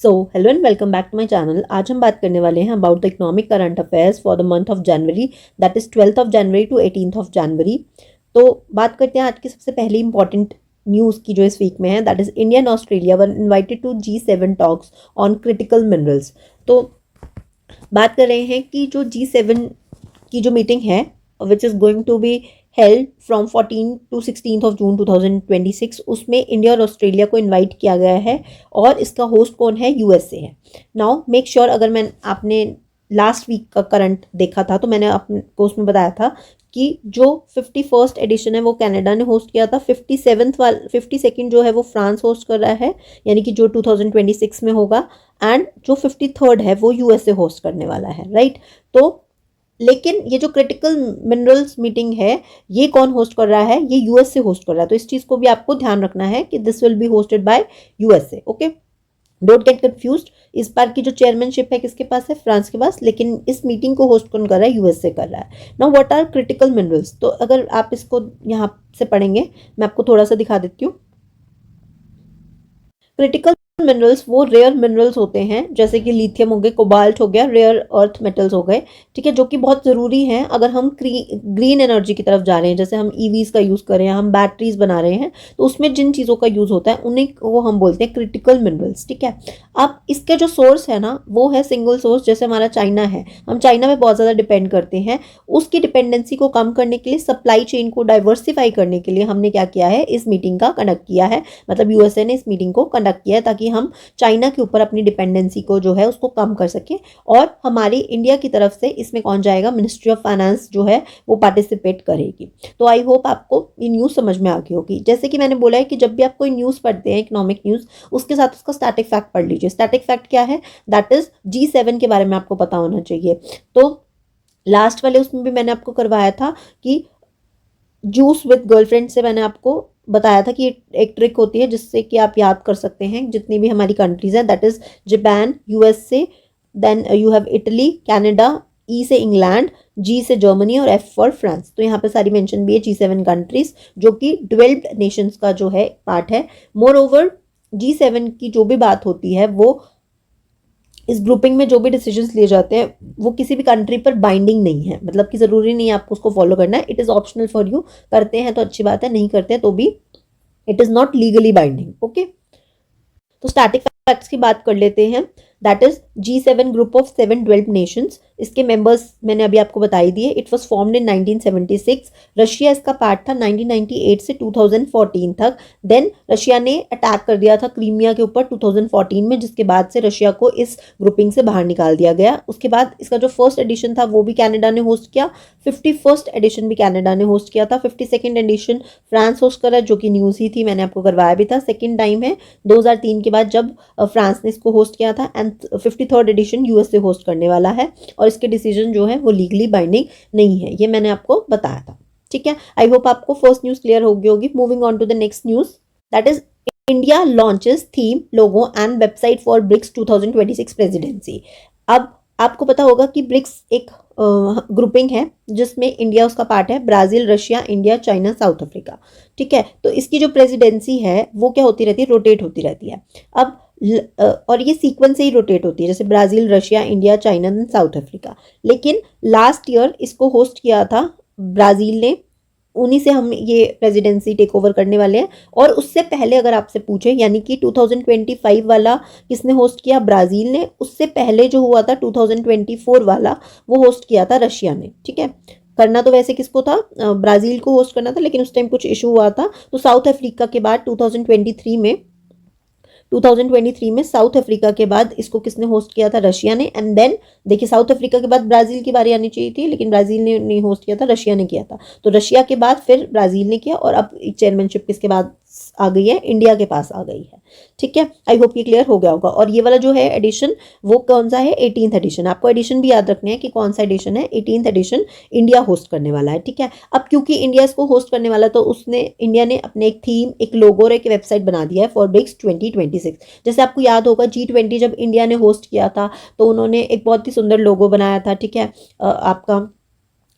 So hello and welcome back to my channel. आज हम बात करने वाले हैं about the economic current affairs for the month of January, that is 12th of January to 18th of January. तो बात करते हैं आज की सबसे पहली इंपॉर्टेंट न्यूज़ की जो इस वीक में है, that is India and Australia were invited to G7 talks on critical minerals. तो बात कर रहे हैं कि जो G7 की जो मीटिंग है which is going to be held from 14 to 16th of June 2026, उसमें इंडिया और ऑस्ट्रेलिया को इनवाइट किया गया है और इसका होस्ट कौन है? यूएसए है। नाउ मेक श्योर, अगर मैं आपने लास्ट वीक का करंट देखा था तो मैंने आपको उसमें बताया था कि जो 51st एडिशन है वो कनाडा ने होस्ट किया था, 52nd जो है वो फ्रांस होस्ट कर रहा है, यानी कि जो 2026 में होगा, एंड जो 53rd है वो यूएसए होस्ट करने वाला है, राइट। तो लेकिन ये जो क्रिटिकल मिनरल्स मीटिंग है ये कौन होस्ट कर रहा है? ये यूएसए होस्ट कर रहा है। तो इस चीज को भी आपको ध्यान रखना है कि this will be hosted by USA. Okay, don't get confused. इस बार की जो चेयरमैनशिप है किसके पास है? फ्रांस के पास, लेकिन इस मीटिंग को होस्ट कौन कर रहा है? यूएसए कर रहा है। Now what are critical minerals? तो अगर आप इसको यहाँ से पढ़ेंगे, मैं आपको थोड़ा सा दिखा देती हूँ। क्रिटिकल मिनरल्स वो रेयर मिनरल्स होते हैं, जैसे कि लिथियम हो गए, कोबाल्ट हो गया, रेयर अर्थ मेटल्स हो गए, ठीक है, जो कि बहुत ज़रूरी हैं अगर हम ग्रीन एनर्जी की तरफ जा रहे हैं, जैसे हम ईवीज का यूज़ कर रहे हैं, हम बैटरीज बना रहे हैं, तो उसमें जिन चीज़ों का यूज़ होता है उन्हीं को हम बोलते हैं क्रिटिकल मिनरल्स, ठीक है। अब इसके जो सोर्स है ना वो है सिंगल सोर्स, जैसे हमारा चाइना है, हम चाइना में बहुत ज़्यादा डिपेंड करते हैं। उसकी डिपेंडेंसी को कम करने के लिए, सप्लाई चेन को डाइवर्सिफाई करने के लिए हमने क्या किया है? इस मीटिंग का कंडक्ट किया है, मतलब यूएसए ने इस मीटिंग को कंडक्ट किया है ताकि हम चाइना के ऊपर अपनी डिपेंडेंसी को जो है उसको कम कर सके। और हमारी इंडिया की तरफ से इसमें कौन जाएगा? मिनिस्ट्री ऑफ फाइनेंस जो है वो पार्टिसिपेट करेगी। तो आई होप आपको ये न्यूज़ समझ में आ गई होगी। जैसे कि मैंने बोला है कि जब भी आप कोई न्यूज़ पढ़ते हैं, इकोनॉमिक न्यूज़, उसके साथ उसका स्टैटिक फैक्ट पढ़ लीजिए। स्टैटिक फैक्ट क्या है? दैट इज G7 के बारे में आपको पता होना चाहिए। तो लास्ट वाले उसमें भी मैंने आपको करवाया था कि जूस विद गर्लफ्रेंड से मैंने आपको बताया था कि एक ट्रिक होती है जिससे कि आप याद कर सकते हैं जितनी भी हमारी कंट्रीज हैं, that is Japan, USA, then you have Italy, Canada, ई से इंग्लैंड, जी से जर्मनी और एफ फॉर फ्रांस। तो यहाँ पे सारी मेंशन भी है G7 कंट्रीज, जो कि डेवलप्ड नेशंस का जो है पार्ट है। मोर ओवर G7 की जो भी बात होती है वो, इस ग्रुपिंग में जो भी डिसीजंस लिए जाते हैं वो किसी भी कंट्री पर बाइंडिंग नहीं है, मतलब कि ज़रूरी नहीं है आपको उसको फॉलो करना है। It is optional for you. करते हैं तो अच्छी बात है, नहीं करते हैं तो भी it is not legally binding. Okay, तो स्टैटिक फैक्ट्स की बात कर लेते हैं। That is G7 group of 7 developed Nations. इसके मेंबर्स मैंने अभी आपको बताई दिए। It was formed in 1976। Russia इसका पार्ट था 1998 से 2014 तक। देन रशिया ने अटैक कर दिया था क्रीमिया के ऊपर 2014 में, जिसके बाद से रशिया को इस ग्रुपिंग से बाहर निकाल दिया गया। उसके बाद इसका जो फर्स्ट एडिशन था वो भी कनाडा ने होस्ट किया, 51st एडिशन भी कनाडा ने होस्ट किया था, 52nd एडिशन फ्रांस होस्ट करा, जो कि न्यूज़ ही थी, मैंने आपको करवाया भी था। सेकेंड टाइम है 2003 के बाद जब फ्रांस ने इसको होस्ट किया था, and 53rd addition USA host करने वाला है, और इसके डिसीजन जो है वो लीगली बाइंडिंग नहीं है, ये मैंने आपको बताया था, ठीक है। आई होप आपको फर्स्ट न्यूज़ क्लियर हो गई होगी। Moving on to the next news, that is India launches theme, logo and website for BRICS 2026 presidency. अब आपको पता होगा कि ब्रिक्स एक ग्रुपिंग है जिसमें इंडिया उसका पार्ट है, Brazil, Russia, India, China, south Africa, ठीक है। तो इसकी जो प्रेसिडेंसी है वो क्या होती रहती है? रोटेट होती रहती है। अब और ये सीक्वेंस से ही रोटेट होती है, जैसे Brazil, Russia, India, China, south Africa. लेकिन लास्ट ईयर इसको होस्ट किया था ब्राज़ील ने, उन्हीं से हम ये प्रेसिडेंसी टेक ओवर करने वाले हैं। और उससे पहले अगर आपसे पूछे, यानी कि 2025 वाला किसने होस्ट किया? ब्राज़ील ने। उससे पहले जो हुआ था 2024 वाला, वो होस्ट किया था रशिया ने, ठीक है। करना तो वैसे किसको था? ब्राज़ील को होस्ट करना था, लेकिन उस टाइम कुछ इशू हुआ था, तो साउथ अफ्रीका के बाद 2023 में साउथ अफ्रीका के बाद इसको किसने होस्ट किया था? रशिया ने। एंड देन देखिए, साउथ अफ्रीका के बाद ब्राज़ील की बारी आनी चाहिए थी, लेकिन ब्राज़ील ने नहीं होस्ट किया था, रशिया ने किया था। तो रशिया के बाद फिर ब्राज़ील ने किया, और अब चेयरमैनशिप किसके बाद आ गई है? इंडिया के पास आ गई है, ठीक है। आई होप ये क्लियर हो गया होगा। और ये वाला जो है एडिशन, वो कौन सा है? 18th addition. आपको एडिशन भी याद रखने हैं कि कौन सा एडिशन है। 18th एडिशन इंडिया होस्ट करने वाला है, ठीक है। अब क्योंकि इंडिया इसको होस्ट करने वाला, तो इंडिया ने अपने एक थीम, एक लोगो और एक वेबसाइट बना दिया है फॉर ब्रिक्स 2026। जैसे आपको याद होगा G20 जब इंडिया ने होस्ट किया था तो उन्होंने एक बहुत ही सुंदर लोगो बनाया था, ठीक है। आपका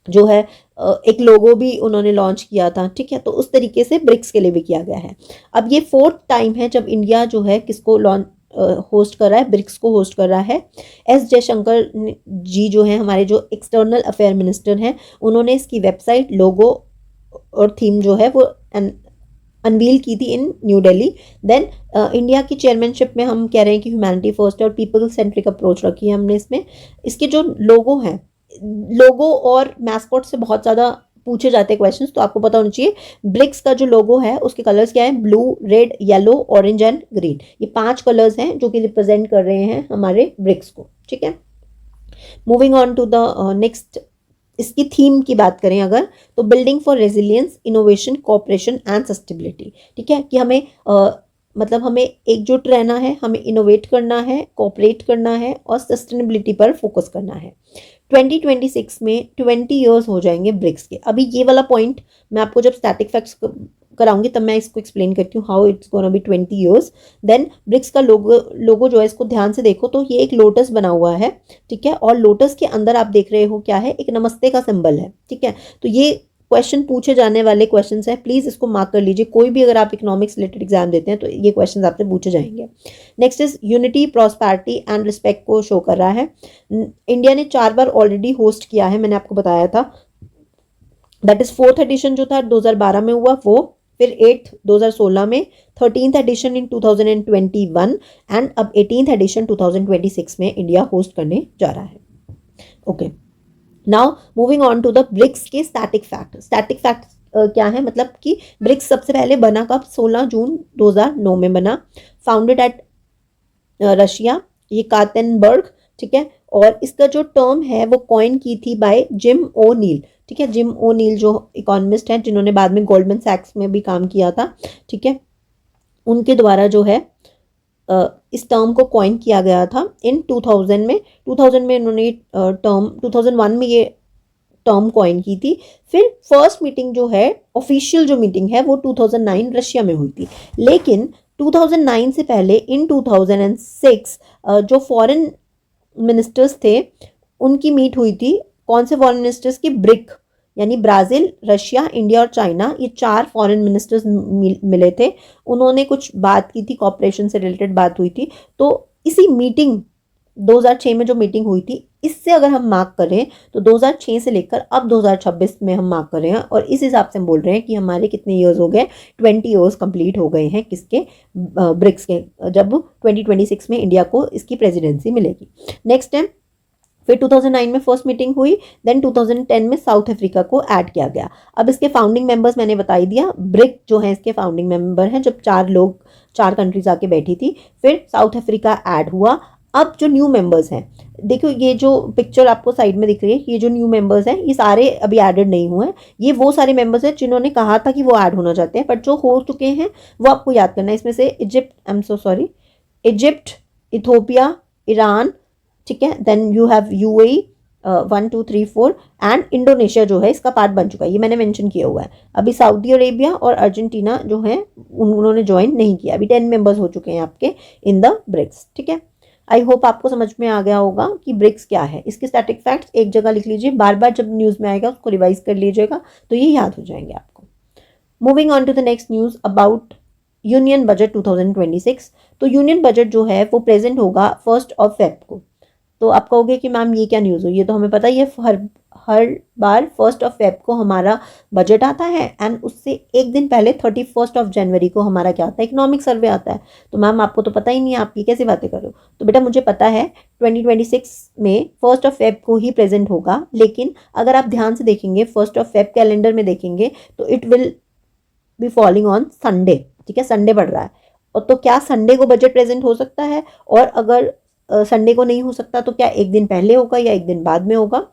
जो है एक लोगो भी उन्होंने लॉन्च किया था, ठीक है। तो उस तरीके से ब्रिक्स के लिए भी किया गया है। अब ये 4th टाइम है जब इंडिया जो है किसको लॉन्च होस्ट कर रहा है, ब्रिक्स को होस्ट कर रहा है। एस जयशंकर जी जो हैं हमारे जो एक्सटर्नल अफेयर मिनिस्टर हैं, उन्होंने इसकी वेबसाइट, लोगो और थीम जो है वो अनवील की थी इन न्यू दिल्ली। देन इंडिया की चेयरमैनशिप में हम कह रहे हैं कि ह्यूमैनिटी फर्स्ट और पीपल सेंट्रिक अप्रोच रखी है हमने इसमें। इसके जो लोगो हैं, लोगो और मैस्कॉट से बहुत ज़्यादा पूछे जाते हैं क्वेश्चंस, तो आपको पता होना चाहिए ब्रिक्स का जो लोगो है उसके कलर्स क्या है, blue, red, yellow, orange and green. ये 5 कलर्स हैं जो कि रिप्रेजेंट कर रहे हैं हमारे ब्रिक्स को। ठीक है, moving on to the next, इसकी थीम की बात करें अगर, तो building for resilience, innovation, cooperation and sustainability. ठीक है, कि हमें मतलब हमें एकजुट रहना है, हमें इनोवेट करना है, कोऑपरेट करना है और सस्टेनेबिलिटी पर फोकस करना है। 2026 में 20 ईयर्स हो जाएंगे ब्रिक्स के। अभी ये वाला पॉइंट मैं आपको जब स्टैटिक फैक्ट्स कराऊंगी तब मैं इसको एक्सप्लेन करती हूँ how it's gonna be 20 years. Then BRICS का लोगो जो है, इसको ध्यान से देखो तो ये एक लोटस बना हुआ है। ठीक है, और लोटस के अंदर आप देख रहे हो क्या है, एक नमस्ते का सिंबल है। ठीक है, तो ये क्वेश्चन पूछे जाने वाले क्वेश्चंस हैं, प्लीज इसको मार्क कर लीजिए। कोई भी अगर आप इकोनॉमिक्स रिलेटेड एग्जाम देते हैं तो ये क्वेश्चंस आपसे पूछे जाएंगे। Next is unity, prosperity and respect को शो कर रहा है। इंडिया ने 4 बार ऑलरेडी होस्ट किया है, मैंने आपको बताया था। दैट इज 4th एडिशन जो था 2012 में हुआ वो, फिर 8th 2016 में, 13th एडिशन इन 2021 एंड अब 18th एडिशन 2026 में इंडिया होस्ट करने जा रहा है। Okay, now moving on to the BRICS के स्टैटिक फैक्ट। स्टैटिक फैक्ट क्या है, मतलब कि ब्रिक्स सबसे पहले बना कब, 16 जून 2009 में बना। फाउंडेड एट रशिया, ये कातेनबर्ग। ठीक है, और इसका जो टर्म है वो कॉइन की थी बाय जिम ओ नील। ठीक है, जिम ओ नील जो इकोनॉमिस्ट हैं जिन्होंने बाद में गोल्डमैन सैक्स में भी काम किया था। ठीक है, उनके द्वारा जो है इस टर्म को कॉइन किया गया था इन 2000 में। 2000 में इन्होंने टर्म, 2001 में ये टर्म कॉइन की थी। फिर फर्स्ट मीटिंग जो है, ऑफिशियल जो मीटिंग है वो 2009 रशिया में हुई थी। लेकिन 2009 से पहले इन 2006 जो फॉरेन मिनिस्टर्स थे उनकी मीट हुई थी। कौन से फॉरेन मिनिस्टर्स की, ब्रिक, यानी ब्राज़ील, रशिया, इंडिया और चाइना, ये 4 फॉरेन मिनिस्टर्स मिले थे। उन्होंने कुछ बात की थी, कॉपरेशन से रिलेटेड बात हुई थी। तो इसी मीटिंग 2006 में जो मीटिंग हुई थी, इससे अगर हम मार्क करें तो 2006 से लेकर अब 2026 में हम मार्क कर रहे हैं, और इस हिसाब से हम बोल रहे हैं कि हमारे कितने ईयर्स हो गए, 20 ईयर्स कंप्लीट हो गए हैं किसके, ब्रिक्स के, जब 2026 में इंडिया को इसकी प्रेसिडेंसी मिलेगी। नेक्स्ट टाइम फिर 2009 में फर्स्ट मीटिंग हुई। देन 2010 में साउथ अफ्रीका को ऐड किया गया। अब इसके फाउंडिंग मेंबर्स मैंने बता ही दिया, ब्रिक जो है इसके फाउंडिंग मेंबर हैं, जब 4 कंट्रीज आके बैठी थी। फिर साउथ अफ्रीका ऐड हुआ। अब जो न्यू मेंबर्स हैं, देखो ये जो पिक्चर आपको साइड में दिख रही है, ये जो न्यू मेंबर्स हैं ये सारे अभी एडेड नहीं हुए हैं। ये वो सारे मेंबर्स हैं जिन्होंने कहा था कि वो ऐड होना चाहते हैं, बट जो हो चुके हैं वो आपको याद करना है। इसमें से इजिप्ट, इथोपिया, ईरान, ठीक है, then you have UAE, 1 2 3 4 and Indonesia जो है इसका पार्ट बन चुका है, ये मैंने मेंशन किया हुआ है। अभी सऊदी अरेबिया और अर्जेंटीना जो है उन्होंने ज्वाइन नहीं किया। अभी 10 मेंबर्स हो चुके हैं आपके इन द ब्रिक्स। ठीक है, आई होप आपको समझ में आ गया होगा कि ब्रिक्स क्या है। इसके स्टैटिक फैक्ट्स एक जगह लिख लीजिए, बार बार जब न्यूज़ में आएगा उसको रिवाइज कर लीजिएगा तो ये याद हो जाएंगे आपको। Moving on to the next news about union budget 2026। तो यूनियन बजट जो है वो प्रेजेंट होगा 1 Feb को। तो आप कहोगे कि मैम ये क्या न्यूज़ हुई, ये तो हमें पता ही है, हर बार 1 Feb को हमारा बजट आता है एंड उससे एक दिन पहले 31 जनवरी को हमारा क्या आता है, इकोनॉमिक सर्वे आता है। तो मैम आपको तो पता ही नहीं है, आप ये कैसे बातें कर रहे हो। तो बेटा मुझे पता है 2026 में 1 Feb को ही प्रेजेंट होगा, लेकिन अगर आप ध्यान से देखेंगे 1 Feb कैलेंडर में देखेंगे तो it will be falling on Sunday. ठीक है, संडे पड़ रहा है, और तो क्या संडे को बजट प्रेजेंट हो सकता है, और अगर संडे को नहीं हो सकता तो क्या एक दिन पहले होगा या एक दिन बाद में होगा।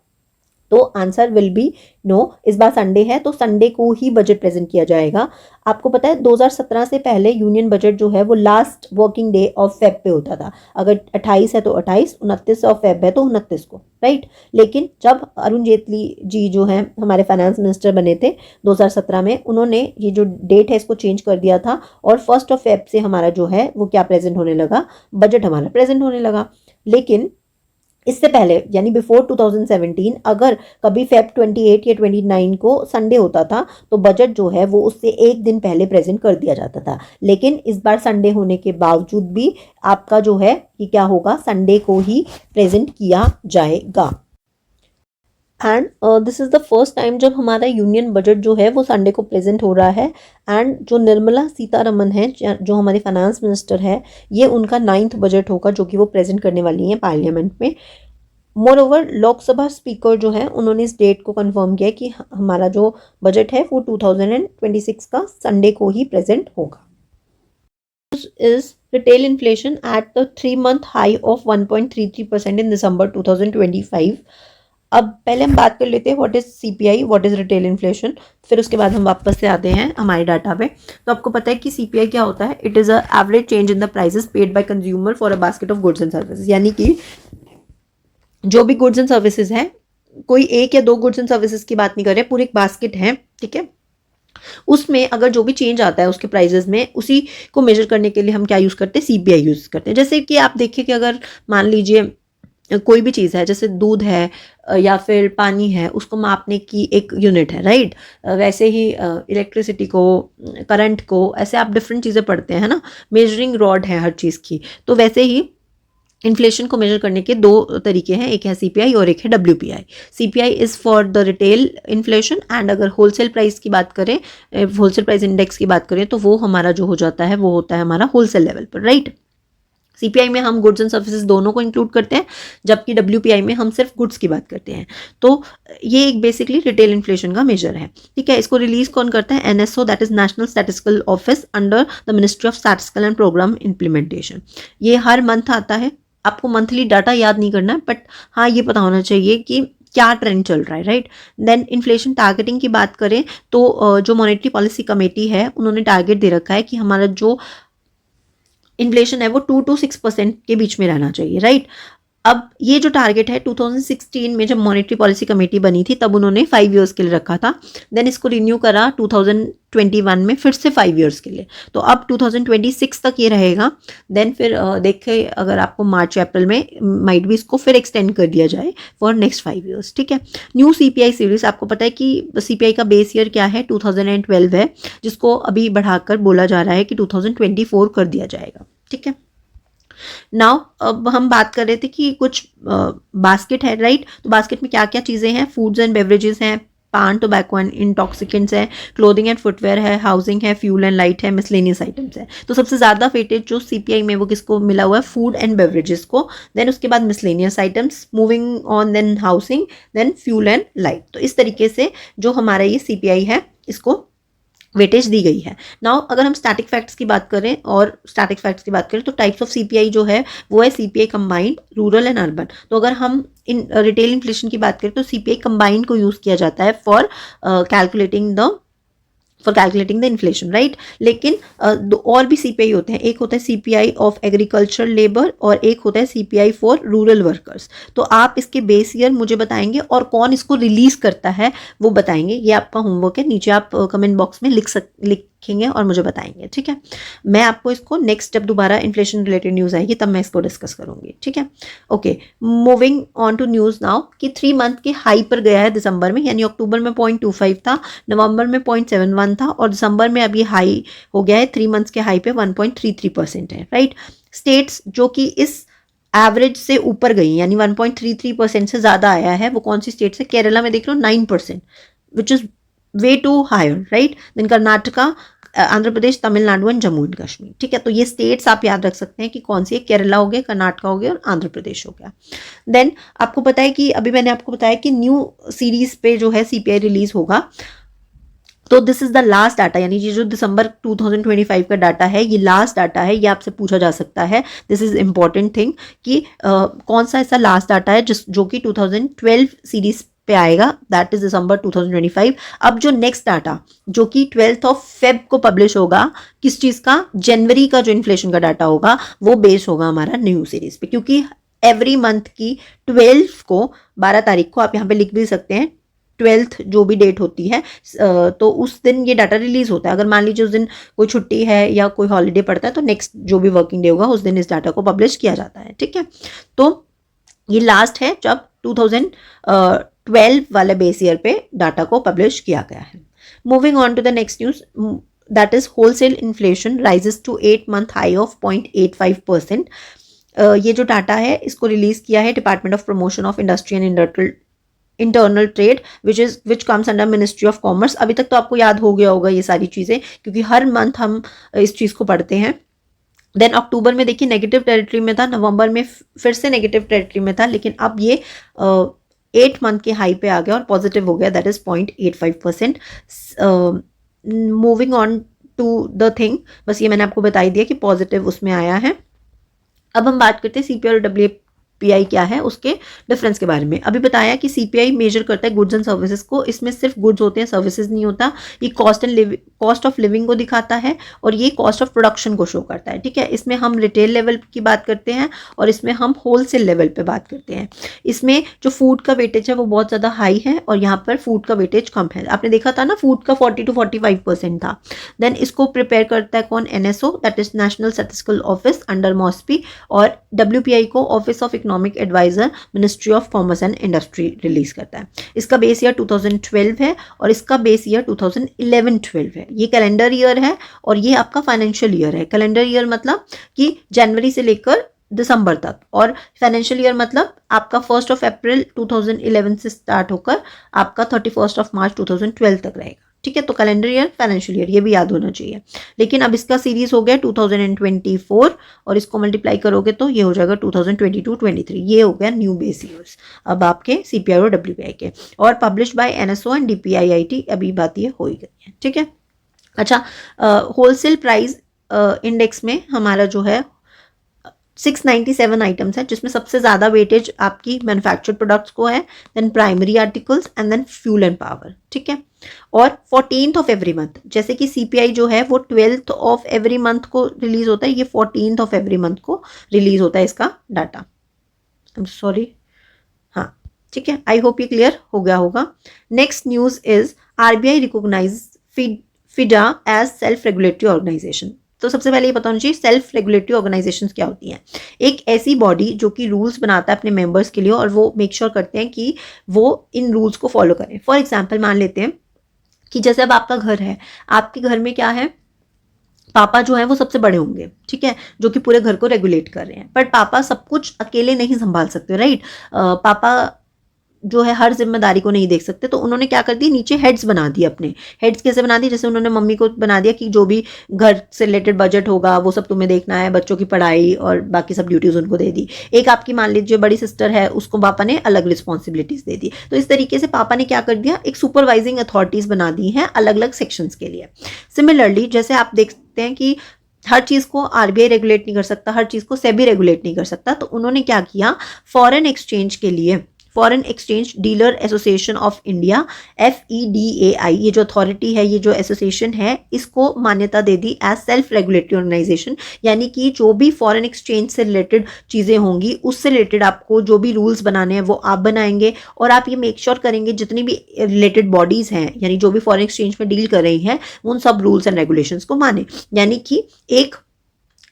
तो आंसर विल बी नो। इस बार संडे है तो संडे को ही बजट प्रेजेंट किया जाएगा। आपको पता है 2017 से पहले यूनियन बजट जो है वो last working day of Feb पे होता था। अगर 28 है तो 28, 29 ऑफ फेब है तो 29 को, राइट। लेकिन जब अरुण जेटली जी जो है हमारे फाइनेंस मिनिस्टर बने थे 2017 में, उन्होंने ये जो डेट है इसको चेंज कर दिया था, और 1 फेब से हमारा जो है वो क्या प्रेजेंट होने लगा, बजट हमारा प्रेजेंट होने लगा। लेकिन इससे पहले यानी बिफोर 2017 अगर कभी फेब 28 या 29 को संडे होता था तो बजट जो है वो उससे एक दिन पहले प्रेजेंट कर दिया जाता था, लेकिन इस बार संडे होने के बावजूद भी आपका जो है कि क्या होगा, संडे को ही प्रेजेंट किया जाएगा। And this is the first time जब हमारा यूनियन बजट जो है वो संडे को प्रेजेंट हो रहा है। एंड जो निर्मला सीतारमन है, जो हमारे फाइनेंस मिनिस्टर है, ये उनका 9th बजट होगा जो कि वो प्रेजेंट करने वाली हैं पार्लियामेंट में। मोर ओवर लोकसभा स्पीकर जो है उन्होंने इस डेट को कंफर्म किया कि हमारा जो बजट है वो 2026 का संडे को ही प्रेजेंट होगा। Is retail inflation at the 3-month high of 1.33% इन दिसंबर 2025। अब पहले हम बात कर लेते हैं what is CPI, what is retail inflation, फिर उसके बाद हम वापस से आते हैं हमारे डाटा पे। तो आपको पता है कि सीपीआई क्या होता है, it is a average change in the prices paid by consumer for a basket of goods and services, यानी कि जो भी गुड्स एंड सर्विसेज है, कोई एक या दो गुड्स एंड सर्विसेज की बात नहीं कर रहे, पूरी एक बास्केट है, ठीक है, उसमें अगर जो भी चेंज आता है उसके प्राइजेस में, उसी को मेजर करने के लिए हम क्या यूज़ करते हैं, सीपीआई यूज़ करते हैं। जैसे कि आप देखिए कि अगर मान लीजिए कोई भी चीज़ है, जैसे दूध है या फिर पानी है, उसको मापने की एक यूनिट है, राइट। वैसे ही इलेक्ट्रिसिटी को, करंट को, ऐसे आप डिफरेंट चीज़ें पढ़ते हैं ना, मेजरिंग रॉड है हर चीज़ की। तो वैसे ही इन्फ्लेशन को मेजर करने के दो तरीके हैं, एक है सीपीआई और एक है WPI. CPI is for the retail inflation, and अगर होलसेल प्राइस की बात करें, होलसेल प्राइस इंडेक्स की बात करें, तो वो हमारा जो हो जाता है वो होता है हमारा होलसेल लेवल पर, राइट। सीपीआई में हम गुड्स एंड सर्विसेज दोनों को इंक्लूड करते हैं, जबकि डब्ल्यूपीआई में हम सिर्फ गुड्स की बात करते हैं। तो ये एक बेसिकली रिटेल इन्फ्लेशन का मेजर है, ठीक है। इसको रिलीज कौन करता है, NSO, that is national statistical office under the ministry of statistical and programme implementation. ये हर मंथ आता है, आपको मंथली डाटा याद नहीं करना है, बट हाँ ये पता होना चाहिए कि क्या ट्रेंड चल रहा है, राइट। देन इन्फ्लेशन टारगेटिंग की बात करें तो जो मॉनेटरी पॉलिसी कमेटी है उन्होंने टारगेट दे रखा है कि हमारा जो इन्फ्लेशन है वो 2 to 6% के बीच में रहना चाहिए, राइट। अब ये जो टारगेट है 2016 में जब मॉनेटरी पॉलिसी कमेटी बनी थी तब उन्होंने 5 years के लिए रखा था। देन इसको रिन्यू करा 2021 में फिर से 5 years के लिए, तो अब 2026 तक ये रहेगा। देन फिर देखे अगर आपको मार्च अप्रैल में माइट भी इसको फिर एक्सटेंड कर दिया जाए फॉर नेक्स्ट 5 years, ठीक है। न्यू सीपीआई सीरीज, आपको पता है कि सीपीआई का बेस ईयर क्या है, 2012 है, जिसको अभी बढ़ाकर बोला जा रहा है कि 2024 कर दिया जाएगा, ठीक है। नाउ अब हम बात कर रहे थे कि कुछ बास्केट है, राइट। तो बास्केट में क्या क्या चीज़ें हैं, फूड्स एंड बेवरेजेस हैं, पान, टोबैको एंड इंटॉक्सिकेंट्स है, क्लोथिंग एंड फुटवेयर है, हाउसिंग है, फ्यूल एंड लाइट है, मिसलेनियस आइटम्स है। तो सबसे ज़्यादा वेटेज जो सीपीआई में वो किसको मिला हुआ है, फूड एंड बेवरेजेस को। देन उसके बाद miscellaneous items, moving on, then housing, then fuel and light. तो इस तरीके से जो हमारा ये सीपीआई है इसको वेटेज दी गई है। नाउ अगर हम स्टैटिक फैक्ट्स की बात करें तो टाइप्स ऑफ सीपीआई जो है वो है CPI combined, rural and urban. तो अगर हम इन रिटेल इन्फ्लेशन की बात करें तो सीपीआई कंबाइंड को यूज़ किया जाता है for calculating the inflation, right. लेकिन और भी सीपीआई होते हैं, एक होता है सीपीआई ऑफ एग्रीकल्चर लेबर और एक होता है सीपीआई फॉर रूरल वर्कर्स। तो आप इसके बेस ईयर मुझे बताएंगे और कौन इसको रिलीज करता है वो बताएंगे। ये आपका होमवर्क है, नीचे आप कमेंट बॉक्स में लिखेंगे और मुझे बताएंगे, ठीक है। मैं आपको इसको नेक्स्ट जब दोबारा इन्फ्लेशन रिलेटेड न्यूज़ आएगी तब मैं इसको डिस्कस करूंगी, ठीक है। Okay, moving on to news now कि 3 month के हाई पर गया है दिसंबर में, यानी अक्टूबर में 0.25 था, नवंबर में 0.71 था और दिसंबर में अभी हाई हो गया है 3 months के हाई पे 1.33% है, राइट। स्टेट्स जो कि इस एवरेज से ऊपर गई यानी 1.33% से ज़्यादा आया है, वो कौन सी स्टेट्स है, केरला में देख लो 9%, which is way too higher, right. Then Karnataka, Andhra Pradesh, Tamil Nadu and Jammu and Kashmir, ठीक है। तो ये स्टेट्स आप याद रख सकते हैं कि कौन सी है, केरला हो गया, कर्नाटका हो गया और आंध्र प्रदेश हो गया। देन आपको पता है कि अभी मैंने आपको बताया कि न्यू सीरीज पे जो है सीपीआई रिलीज होगा, तो this is the last data, यानी ये जो दिसंबर 2025 का डाटा है ये लास्ट डाटा है, ये आपसे पूछा जा सकता है। दिस इज इम्पॉर्टेंट थिंग कि कौन सा ऐसा लास्ट डाटा है जो कि 2012 सीरीज पे आएगा, दैट इज दिसंबर 2025। अब जो नेक्स्ट डाटा जो कि 12 Feb को पब्लिश होगा, किस चीज़ का, जनवरी का जो इन्फ्लेशन का डाटा होगा वो बेस होगा हमारा न्यू सीरीज पे, क्योंकि एवरी मंथ की 12 को, 12 तारीख को, आप यहाँ पे लिख भी सकते हैं 12th जो भी डेट होती है, तो उस दिन ये डाटा रिलीज होता है। अगर मान लीजिए उस दिन कोई छुट्टी है या कोई हॉलीडे पड़ता है तो नेक्स्ट जो भी वर्किंग डे होगा उस दिन इस डाटा को पब्लिश किया जाता है, ठीक है। तो ये लास्ट है जब 2012 वाले बेस ईयर पे डाटा को पब्लिश किया गया है। Moving on to the next news, that is wholesale inflation rises to 8-month high of 0.85%। ये जो डाटा है इसको रिलीज किया है department of promotion of industry and internal trade which comes under ministry of commerce. अभी तक तो आपको याद हो गया होगा ये सारी चीज़ें, क्योंकि हर मंथ हम इस चीज़ को पढ़ते हैं। देन अक्टूबर में देखिए नेगेटिव टेरिटरी में था, नवंबर में फिर से नेगेटिव टेरिटरी में था, लेकिन अब ये 8 मंथ के हाई पे आ गया और पॉजिटिव हो गया, that is 0.85%। Moving on to the thing, बस ये मैंने आपको बताई दिया कि पॉजिटिव उसमें आया है। अब हम बात करते हैं सीपीआई और डब्ल्यूपीआई क्या है उसके डिफरेंस के बारे में। अभी बताया कि सीपीआई मेजर करता है गुड्स एंड सर्विसेज को, इसमें सिर्फ गुड्स होते हैं, सर्विसेज नहीं होता। ये कॉस्ट ऑफ लिविंग को दिखाता है और ये कॉस्ट ऑफ प्रोडक्शन को शो करता है, ठीक है। इसमें हम रिटेल लेवल की बात करते हैं और इसमें हम होलसेल लेवल पे बात करते हैं। इसमें जो फूड का वेटेज है वो बहुत ज़्यादा हाई है और यहाँ पर फूड का वेटेज कम है। आपने देखा था ना, फूड का 40 to 45% था। देन इसको प्रिपेयर करता है कौन, NSO, that is national statistical office under MoSPI, और डब्ल्यूपीआई को office of economic adviser ministry of commerce and industry release करता है। इसका बेस ईयर 2012 है और इसका बेस ईयर 2011-12 है। ये कैलेंडर ईयर है और ये आपका फाइनेंशियल ईयर है। कैलेंडर ईयर मतलब कि जनवरी से लेकर दिसंबर तक, और फाइनेंशियल ईयर मतलब आपका 1 अप्रैल 2011 से स्टार्ट होकर आपका 31 मार्च 2012 तक रहेगा, ठीक है। तो कैलेंडर ईयर, फाइनेंशियल ईयर, ये भी याद होना चाहिए। लेकिन अब इसका सीरीज हो गया 2024 और इसको मल्टीप्लाई करोगे तो ये हो जाएगा 2022-23। ये हो गया न्यू बेस ईयर्स अब आपके सीपीआई और डब्ल्यूपीआई के, और publish by NSO and DPIIT. अभी बात ये हो ही गई है, ठीक है। अच्छा, होलसेल प्राइस इंडेक्स में हमारा जो है 697 आइटम्स है, जिसमें सबसे ज़्यादा वेटेज आपकी मैन्युफैक्चर्ड प्रोडक्ट्स को है, then primary articles and then fuel and power, ठीक है। और 14th ऑफ एवरी मंथ, जैसे कि सीपीआई जो है वो 12th ऑफ एवरी मंथ को रिलीज होता है, ये 14th ऑफ एवरी मंथ को रिलीज होता है इसका डाटा। आई एम सॉरी, हाँ, ठीक है। आई होप ये क्लियर हो गया होगा। Next news is RBI recognize FIDA as self regulatory organization. तो सबसे पहले ये पता होना चाहिए सेल्फ रेगुलेटरी ऑर्गेनाइजेशंस क्या होती हैं। एक ऐसी बॉडी जो कि रूल्स बनाता है अपने मेंबर्स के लिए और वो मेक श्योर करते हैं कि वो इन रूल्स को फॉलो करें। फॉर एग्जांपल मान लेते हैं कि जैसे अब आपका घर है, आपके घर में क्या है, पापा जो है वो सबसे बड़े होंगे, ठीक है, जो कि पूरे घर को रेगुलेट कर रहे हैं। बट पापा सब कुछ अकेले नहीं संभाल सकते, राइट। पापा जो है हर जिम्मेदारी को नहीं देख सकते, तो उन्होंने क्या कर दी, नीचे हेड्स बना दिए अपने। हेड्स कैसे बना दिए, जैसे उन्होंने मम्मी को बना दिया कि जो भी घर से रिलेटेड बजट होगा वो सब तुम्हें देखना है, बच्चों की पढ़ाई और बाकी सब ड्यूटीज उनको दे दी। एक आपकी मान लीजिए बड़ी सिस्टर है, उसको पापा ने अलग रिस्पॉन्सिबिलिटीज दे दी। तो इस तरीके से पापा ने क्या कर दिया, एक सुपरवाइजिंग अथॉरिटीज बना दी हैं अलग अलग सेक्शंस के लिए। सिमिलरली जैसे आप देखते हैं कि हर चीज को आरबीआई रेगुलेट नहीं कर सकता, हर चीज को सेबी रेगुलेट नहीं कर सकता, तो उन्होंने क्या किया, फॉरेन एक्सचेंज के लिए foreign exchange dealer association of India, FEDAI, ये जो अथॉरिटी है, ये जो एसोसिएशन है, इसको मान्यता दे दी एज सेल्फ रेगुलेटरी ऑर्गेनाइजेशन। यानी कि जो भी फॉरेन एक्सचेंज से रिलेटेड चीज़ें होंगी उससे रिलेटेड आपको जो भी रूल्स बनाने हैं वो आप बनाएंगे, और आप ये मेक श्योर करेंगे जितनी भी रिलेटेड बॉडीज़ हैं, यानी जो भी फॉरेन एक्सचेंज में डील कर रही हैं, उन सब रूल्स एंड रेगुलेशंस को माने। यानी कि एक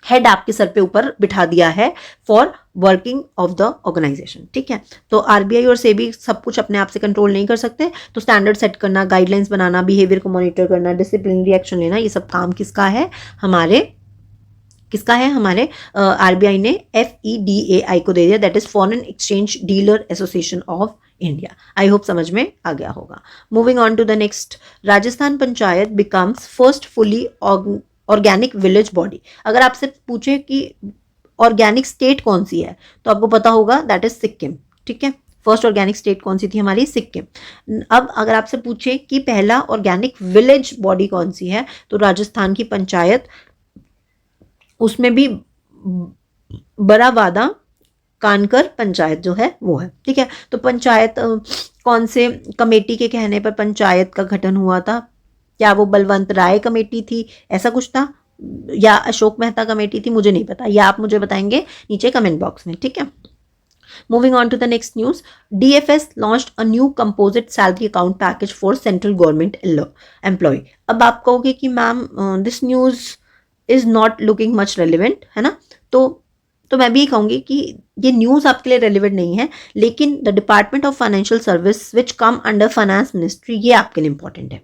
हेड आपके सर पे ऊपर बिठा दिया है for working of the organisation, ठीक है। तो आरबीआई और सेबी सब कुछ अपने आप से कंट्रोल नहीं कर सकते, तो स्टैंडर्ड सेट करना, गाइडलाइंस बनाना, बिहेवियर को मॉनिटर करना, डिसिप्लिनरी एक्शन लेना, ये सब काम किसका है, हमारे आरबीआई ने FEDAI को दे दिया, that is foreign exchange dealer association of India. I hope समझ में आ गया होगा। Moving on to the next, Rajasthan panchayat becomes first fully organic village body. अगर आपसे पूछे कि ऑर्गेनिक स्टेट कौन सी है तो आपको पता होगा दैट इज सिक्किम, ठीक है। फर्स्ट ऑर्गेनिक स्टेट कौन सी थी हमारी, सिक्किम। अब अगर आपसे पूछे कि पहला ऑर्गेनिक विलेज बॉडी कौन सी है तो राजस्थान की पंचायत, उसमें भी बरावादा कानकर पंचायत जो है वो है, ठीक है। तो पंचायत कौन से कमेटी के कहने पर पंचायत का गठन हुआ था, क्या वो बलवंत राय कमेटी थी, ऐसा कुछ था, या अशोक मेहता कमेटी थी, मुझे नहीं पता, या आप मुझे बताएंगे नीचे कमेंट बॉक्स में, ठीक है। Moving on to the next news, DFS launched a new composite salary account package for central government employ. अब आप कहोगे कि ma'am this news is not looking much relevant, है ना। तो तो मैं भी ये कहूँगी कि ये न्यूज़ आपके लिए रेलिवेंट नहीं है, लेकिन the department of financial service which come under finance ministry, ये आपके लिए इंपॉर्टेंट है।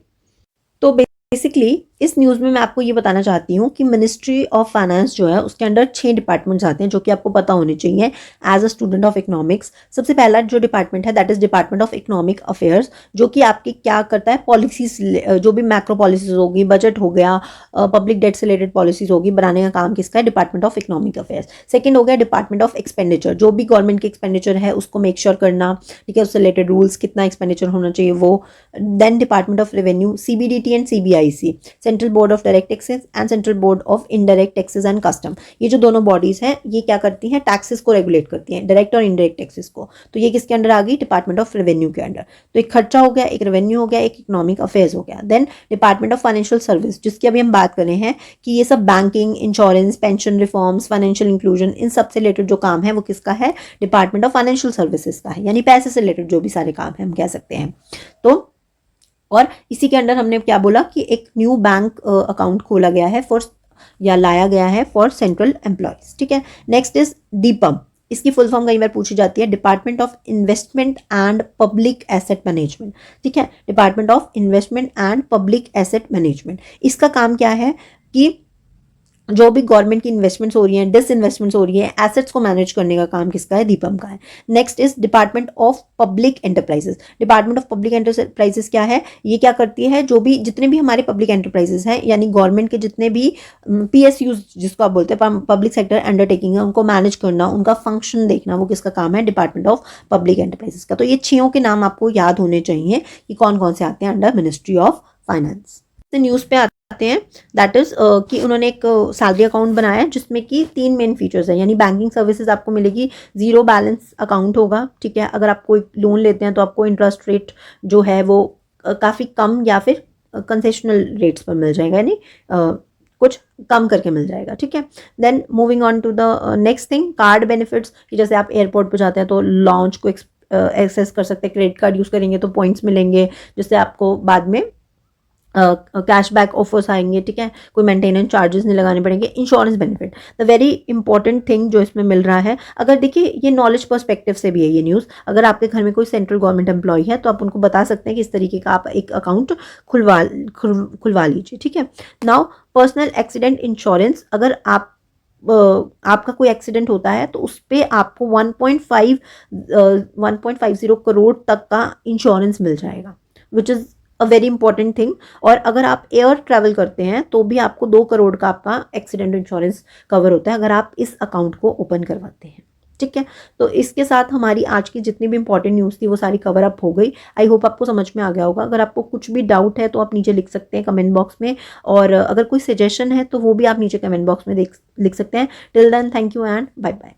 तो बेसिकली इस न्यूज़ में मैं आपको ये बताना चाहती हूँ कि मिनिस्ट्री ऑफ फाइनेंस जो है उसके अंडर 6 डिपार्टमेंट्स आते हैं जो कि आपको पता होने चाहिए as a student of economics. सबसे पहला जो डिपार्टमेंट है that is department of economic affairs, जो कि आपकी क्या करता है, पॉलिसीज, जो भी मैक्रो पॉलिसीज होगी, बजट हो गया, पब्लिक डेट से रिलेटेड पॉलिसीज होगी, बनाने का काम किसका है, department of economic affairs. Second हो गया डिपार्टमेंट ऑफ एक्सपेंडिचर, जो भी गवर्नमेंट के एक्सपेंडिचर है उसको मेक श्योर करना, ठीक है, उससे रिलेटेड रूल्स, कितना एक्सपेंडिचर होना चाहिए वो। Then department of revenue, CBDT and CBIC, central board of direct taxes and central board of indirect taxes and custom. ये जो दोनों बॉडीज हैं ये क्या करती हैं, टैक्सेस को रेगुलेट करती हैं, डायरेक्ट और इनडायरेक्ट टैक्सेस को। तो ये किसके अंडर आ गई, डिपार्टमेंट ऑफ रेवेन्यू के अंडर। तो एक खर्चा हो गया, एक रेवेन्यू हो गया, एक इकोनॉमिक अफेयर्स हो गया। Then department of financial service, जिसकी अभी हम बात कर रहे हैं कि ये सब banking, insurance, pension reforms, financial inclusion, इन सबसे रिलेटेड जो काम है वो किसका है, डिपार्टमेंट ऑफ फाइनेंशियल सर्विसेज का है, यानी पैसे से रिलेटेड जो भी सारे काम है हम कह सकते हैं। तो और इसी के अंडर हमने क्या बोला कि एक न्यू बैंक अकाउंट खोला गया है फॉर, या लाया गया है फॉर सेंट्रल एम्प्लॉयज, ठीक है। नेक्स्ट इज DIPAM, इसकी फुल फॉर्म कई बार पूछी जाती है, department of investment and public asset management, ठीक है, department of investment and public asset management. इसका काम क्या है कि जो भी गवर्नमेंट की इन्वेस्टमेंट्स हो रही हैं, डिसइन्वेस्टमेंट्स हो रही हैं, एसेट्स को मैनेज करने का काम किसका है, DIPAM का है। Next is department of public enterprises. Department of public enterprises क्या है, ये क्या करती है, जो भी जितने भी हमारे पब्लिक एंटरप्राइजेस हैं, यानी गवर्नमेंट के जितने भी PSUs जिसको आप बोलते हैं पब्लिक सेक्टर अंडरटेकिंग है, उनको मैनेज करना, उनका फंक्शन देखना, वो किसका काम है, डिपार्टमेंट ऑफ पब्लिक एंटरप्राइजेस का। तो ये 6 के नाम आपको याद होने चाहिए कि कौन कौन से आते हैं under ministry of finance. News पे आते हैं, दैट इज कि उन्होंने एक सैलरी अकाउंट बनाया है जिसमें कि 3 मेन फीचर्स है, यानी बैंकिंग सर्विसेज आपको मिलेगी, 0 बैलेंस अकाउंट होगा, ठीक है। अगर आप कोई लोन लेते हैं तो आपको इंटरेस्ट रेट जो है वो काफ़ी कम या फिर कंसेशनल रेट्स पर मिल जाएगा, यानी कुछ कम करके मिल जाएगा, ठीक है। Then moving on to the next thing, card benefits, कि जैसे आप एयरपोर्ट पर जाते हैं तो लॉन्च को एक्सेस कर सकते हैं, क्रेडिट कार्ड यूज़ करेंगे तो पॉइंट्स मिलेंगे जिससे आपको बाद में कैशबैक ऑफर्स आएंगे, ठीक है, कोई मेंटेनेंस चार्जेस नहीं लगाने पड़ेंगे। Insurance benefit, the very important thing जो इसमें मिल रहा है, अगर देखिए ये नॉलेज पर्सपेक्टिव से भी है ये न्यूज़, अगर आपके घर में कोई सेंट्रल गवर्नमेंट एम्प्लॉय है तो आप उनको बता सकते हैं कि इस तरीके का आप एक अकाउंट खुलवा लीजिए, ठीक है। नाउ पर्सनल एक्सीडेंट इंश्योरेंस, अगर आपका कोई एक्सीडेंट होता है तो उस पर आपको 1.50 करोड़ तक का इंश्योरेंस मिल जाएगा, which is a very important thing. और अगर आप एयर ट्रैवल करते हैं तो भी आपको 2 करोड़ का आपका एक्सीडेंट इंश्योरेंस कवर होता है अगर आप इस अकाउंट को ओपन करवाते हैं, ठीक है। तो इसके साथ हमारी आज की जितनी भी इंपॉर्टेंट न्यूज़ थी वो सारी कवर अप हो गई। आई होप आपको समझ में आ गया होगा। अगर आपको कुछ भी डाउट है तो आप नीचे लिख सकते हैं कमेंट बॉक्स में, और अगर कोई सजेशन है तो वो भी आप नीचे कमेंट बॉक्स में लिख सकते हैं। Till then thank you and bye bye.